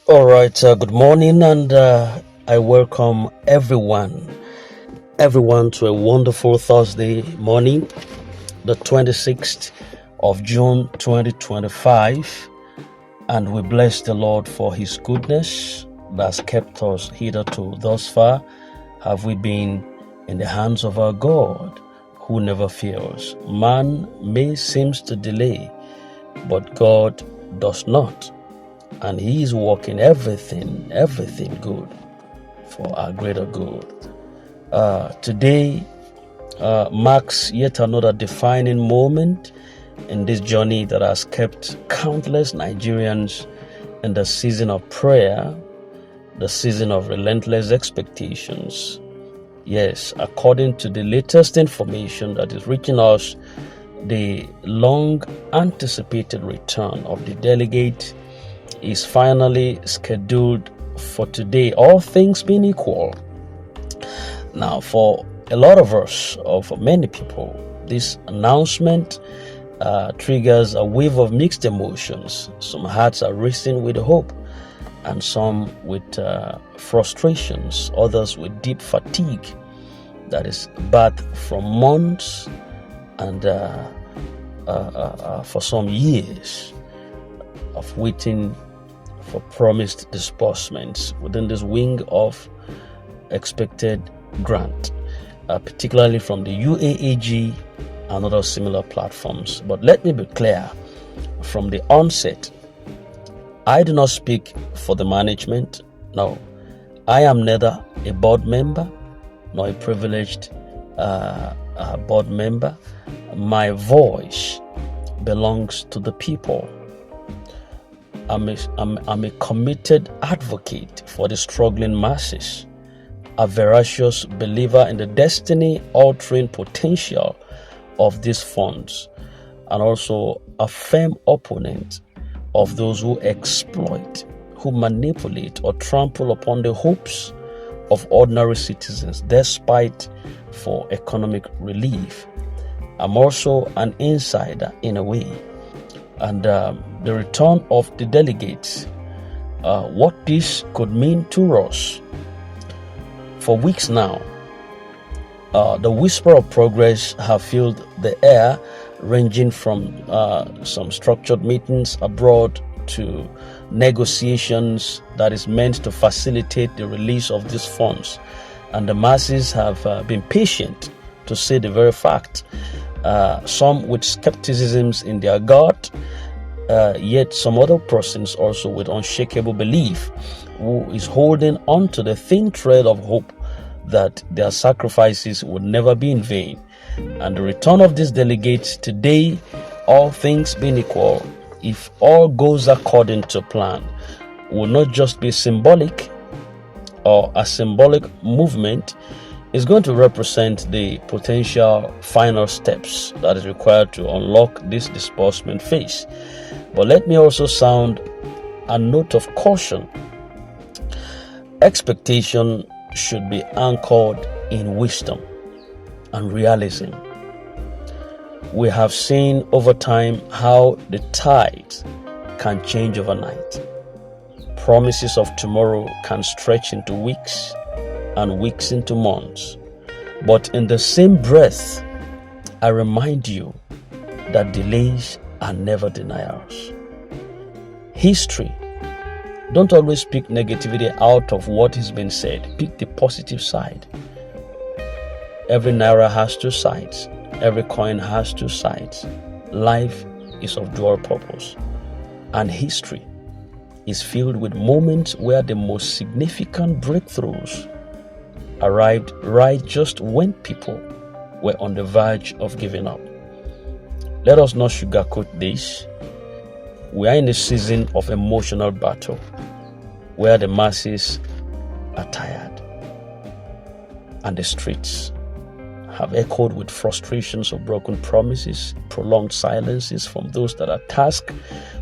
All right, good morning, and I welcome everyone to a wonderful Thursday morning, the 26th of June 2025. And we bless the Lord for his goodness that's kept us hitherto thus far. Have we been in the hands of our God who never fails? Man may seem to delay, but God does not. And he is working everything good for our greater good. Today marks yet another defining moment in this journey that has kept countless Nigerians in the season of prayer, the season of relentless expectations. Yes, according to the latest information that is reaching us, the long anticipated return of the delegate is finally scheduled for today, all things being equal. Now, for a lot of us, or for many people, this announcement triggers a wave of mixed emotions. Some hearts are racing with hope, and some with frustrations, others with deep fatigue that is birthed from months and for some years of waiting for promised disbursements within this wing of expected grant, particularly from the UAAG and other similar platforms. But let me be clear from the onset, I do not speak for the management. No, I am neither a board member nor a privileged board member. My voice belongs to the people. I'm a committed advocate for the struggling masses, a voracious believer in the destiny-altering potential of these funds, and also a firm opponent of those who exploit, who manipulate or trample upon the hopes of ordinary citizens despite for economic relief. I'm also an insider in a way. And the return of the delegates, what this could mean to us. For weeks now, the whisper of progress have filled the air, ranging from some structured meetings abroad to negotiations that is meant to facilitate the release of these funds. And the masses have been patient, to say the very fact. Some with skepticisms in their gut, yet some other persons also with unshakable belief, who is holding on to the thin thread of hope that their sacrifices would never be in vain. And the return of these delegates today, all things being equal, if all goes according to plan, will not just be symbolic or a symbolic movement. Is going to represent the potential final steps that is required to unlock this disbursement phase. But let me also sound a note of caution. Expectation should be anchored in wisdom and realism. We have seen over time how the tide can change overnight. Promises of tomorrow can stretch into weeks, and weeks into months. But in the same breath, I remind you that delays are never denials. History, don't always speak negativity out of what has been said. Pick the positive side. Every naira has two sides. Every coin has two sides. Life is of dual purpose. And history is filled with moments where the most significant breakthroughs arrived right just when people were on the verge of giving up. Let us not sugarcoat this. We are in a season of emotional battle where the masses are tired and the streets have echoed with frustrations of broken promises, prolonged silences from those that are tasked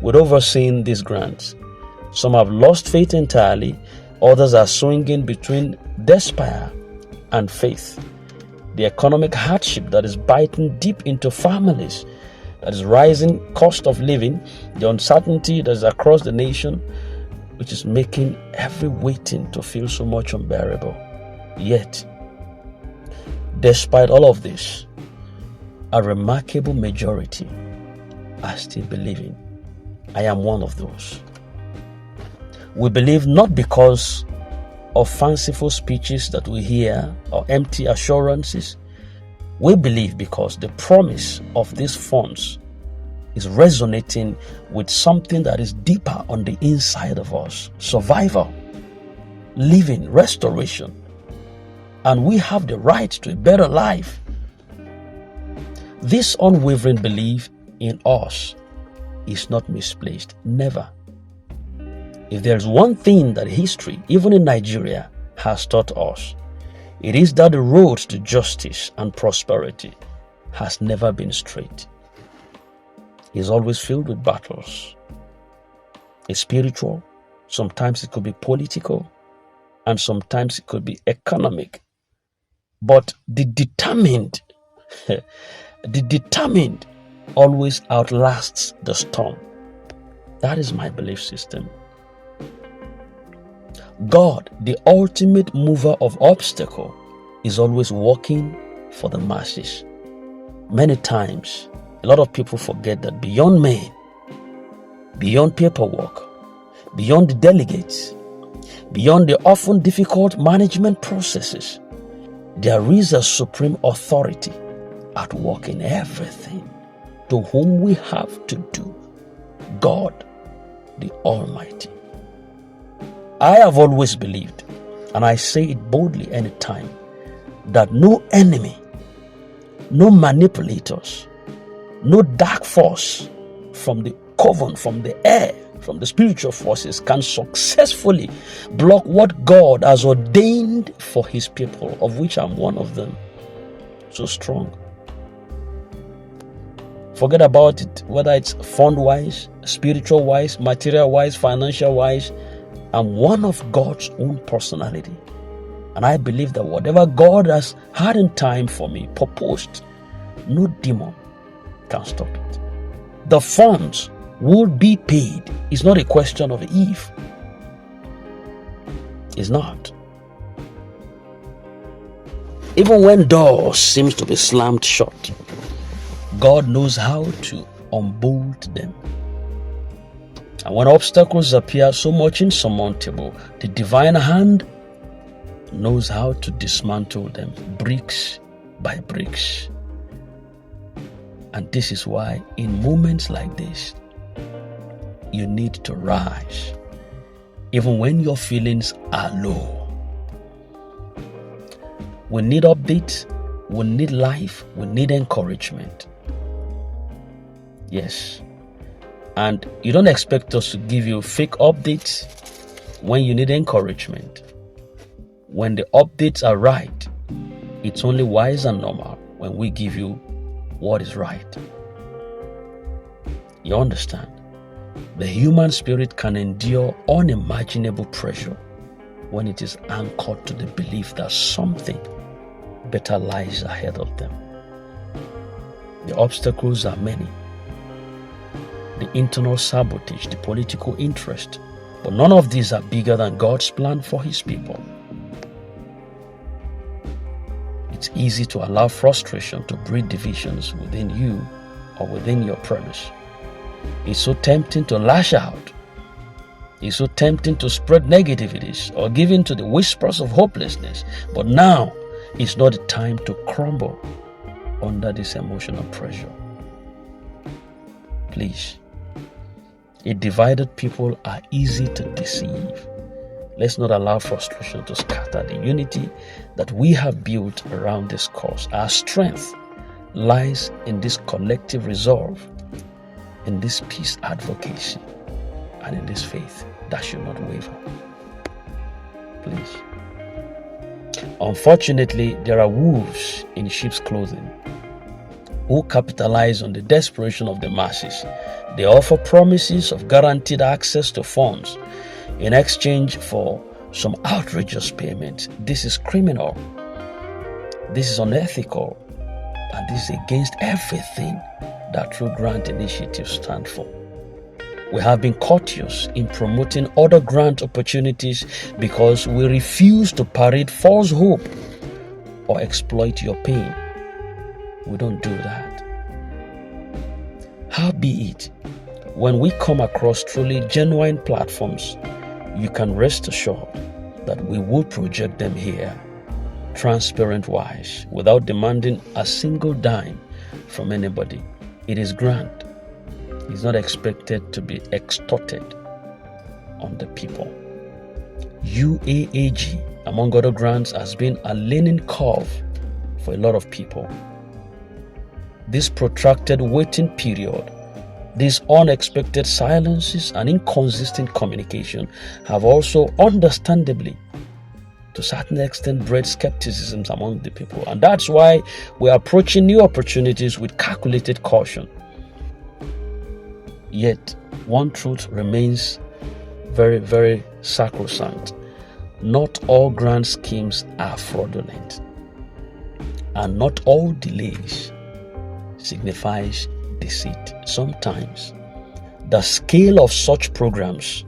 with overseeing these grants. Some have lost faith entirely. Others are swinging between despair and faith. The economic hardship that is biting deep into families, that is rising cost of living, the uncertainty that is across the nation, which is making every waiting to feel so much unbearable. Yet, despite all of this, a remarkable majority are still believing. I am one of those. We believe not because of fanciful speeches that we hear or empty assurances. We believe because the promise of these funds is resonating with something that is deeper on the inside of us. Survival, living, restoration. And we have the right to a better life. This unwavering belief in us is not misplaced. Never. If there's one thing that history, even in Nigeria, has taught us, it is that the road to justice and prosperity has never been straight. It's always filled with battles. It's spiritual, sometimes it could be political, and sometimes it could be economic. But the determined always outlasts the storm. That is my belief system. God, the ultimate mover of obstacle, is always working for the masses. Many times, a lot of people forget that beyond men, beyond paperwork, beyond the delegates, beyond the often difficult management processes, there is a supreme authority at work in everything, to whom we have to do. God, the Almighty. I have always believed, and I say it boldly anytime, that no enemy, no manipulators, no dark force from the coven, from the air, from the spiritual forces can successfully block what God has ordained for his people, of which I'm one of them. So strong. Forget about it, whether it's fund-wise, spiritual-wise, material-wise, financial-wise. I'm one of God's own personality. And I believe that whatever God has had in time for me, proposed, no demon can stop it. The funds will be paid. It's not a question of if. It's not. Even when doors seem to be slammed shut, God knows how to unbolt them. And when obstacles appear so much insurmountable, the divine hand knows how to dismantle them bricks by bricks. And this is why in moments like this, you need to rise, even when your feelings are low. We need updates, we need life, we need encouragement. Yes. And you don't expect us to give you fake updates when you need encouragement. When the updates are right, it's only wise and normal when we give you what is right. You understand? The human spirit can endure unimaginable pressure when it is anchored to the belief that something better lies ahead of them. The obstacles are many. The internal sabotage, the political interest, but none of these are bigger than God's plan for his people. It's easy to allow frustration to breed divisions within you or within your premise. It's so tempting to lash out. It's so tempting to spread negativities or give in to the whispers of hopelessness. But now is not the time to crumble under this emotional pressure. Please. A divided people are easy to deceive. Let's not allow frustration to scatter the unity that we have built around this cause. Our strength lies in this collective resolve, in this peace advocacy, and in this faith that should not waver. Please. Unfortunately, there are wolves in sheep's clothing who capitalize on the desperation of the masses. They offer promises of guaranteed access to funds in exchange for some outrageous payment. This is criminal. This is unethical. And this is against everything that True Grant initiatives stand for. We have been courteous in promoting other grant opportunities because we refuse to parade false hope or exploit your pain. We don't do that. Howbeit, when we come across truly genuine platforms, you can rest assured that we will project them here, transparent-wise, without demanding a single dime from anybody. It is grant. It's not expected to be extorted on the people. UAAG, among other grants, has been a learning curve for a lot of people. This protracted waiting period, these unexpected silences and inconsistent communication have also understandably, to a certain extent, bred skepticism among the people. And that's why we're approaching new opportunities with calculated caution. Yet, one truth remains very, very sacrosanct. Not all grant schemes are fraudulent, and not all delays signifies deceit. Sometimes, the scale of such programs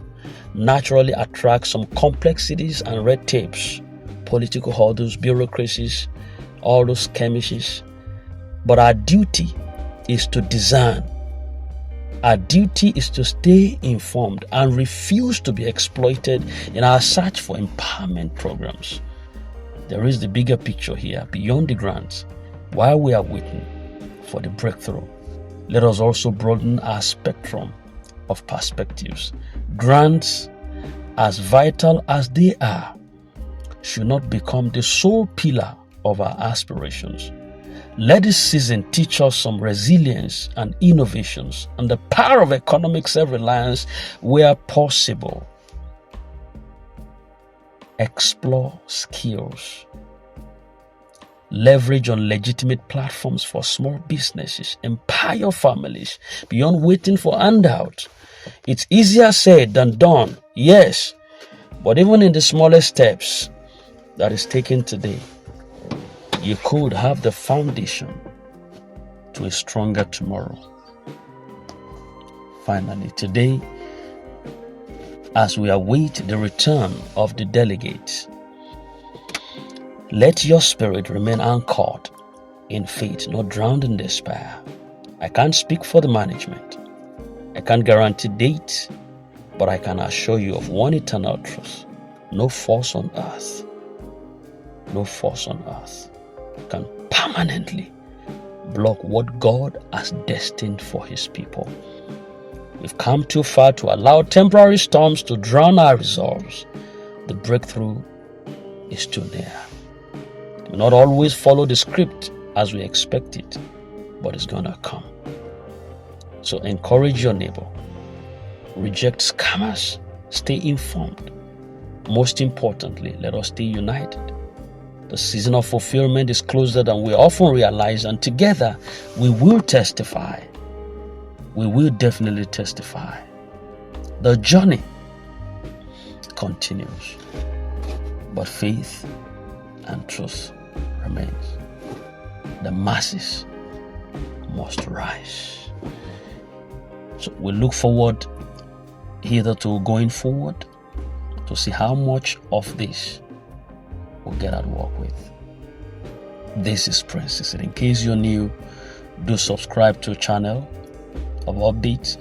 naturally attracts some complexities and red tapes, political hurdles, bureaucracies, all those skirmishes. But our duty is to discern. Our duty is to stay informed and refuse to be exploited in our search for empowerment programs. There is the bigger picture here, beyond the grants. While we are waiting for the breakthrough, let us also broaden our spectrum of perspectives. Grants, as vital as they are, should not become the sole pillar of our aspirations. Let this season teach us some resilience and innovations and the power of economic self-reliance where possible. Explore skills. Leverage on legitimate platforms for small businesses. Empower families beyond waiting for handout. It's easier said than done, yes, but even in the smallest steps that is taken today, you could have the foundation to a stronger tomorrow. Finally, today, as we await the return of the delegates, let your spirit remain anchored in faith, not drowned in despair. I can't speak for the management. I can't guarantee dates, but I can assure you of one eternal truth. No force on earth can permanently block what God has destined for His people. We've come too far to allow temporary storms to drown our resolves. The breakthrough is too near. It may not always follow the script as we expect it, but it's gonna come. So encourage your neighbor. Reject scammers. Stay informed. Most importantly, let us stay united. The season of fulfillment is closer than we often realize, and together we will testify. We will definitely testify. The journey continues, but faith and truth remains. The masses must rise. So we look forward hitherto going forward to see how much of this we'll get at work with. This is Prince. In case you're new, do subscribe to a channel of updates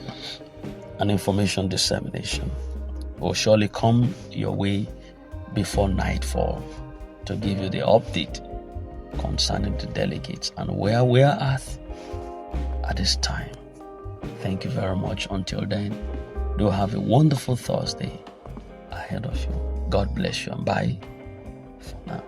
and information dissemination. Will surely come your way before nightfall to give you the update concerning the delegates and where we are at this time. Thank you very much. Until then, do have a wonderful Thursday ahead of you. God bless you and bye for now.